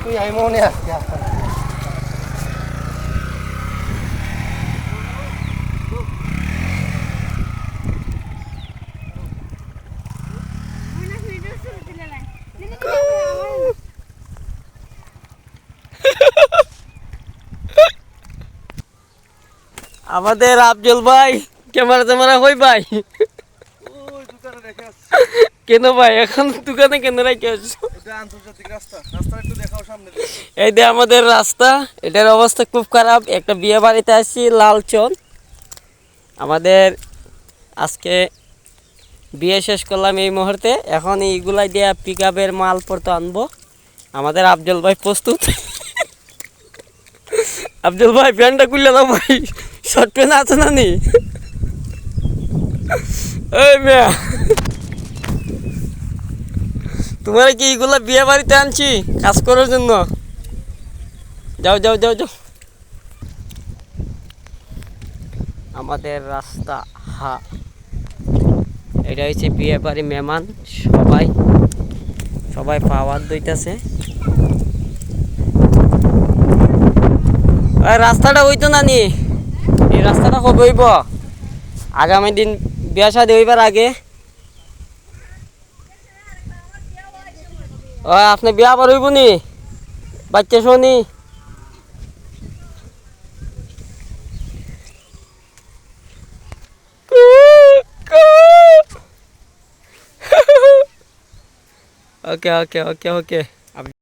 তুই আই মনে আসছে আমাদের আফজল ভাই ক্যামেরা ট্যামেরা হই ভাই। কেন ভাই এখন দোকানে কেন রেখে আসছো? এই যে আমাদের রাস্তা, এটার অবস্থা খুব খারাপ। একটা বিয়ে বাড়িতে আসছি লালচন। আমাদের আজকে বিয়ে শেষ করলাম এই মুহূর্তে। এখন এইগুলাই দিয়ে পিক আপের মালপত্র আনবো। আমাদের আফজল ভাই প্রস্তুত। আফজল ভাই প্যান্টটা খুললে দাও ভাই, শর্ট প্যান্ট আছে না নি? এই মেয়া, তোমার কি এইগুলা বিয়ে বাড়িতে আনছি কাজ করার জন্য? যাও যাও যাও যাও। আমাদের রাস্তা এটা হচ্ছে বিয়ে বাড়ি মেহমান। সবাই সবাই পাওয়ার দইতেছে। রাস্তাটা হইতো না নি, এই রাস্তাটা কবে হইব? আগামী দিন বিয়া শাদী হইবার আগে। আপনি বিয়া আবার হইব নি? বাচ্চা শোনি? ওকে ওকে ওকে ওকে।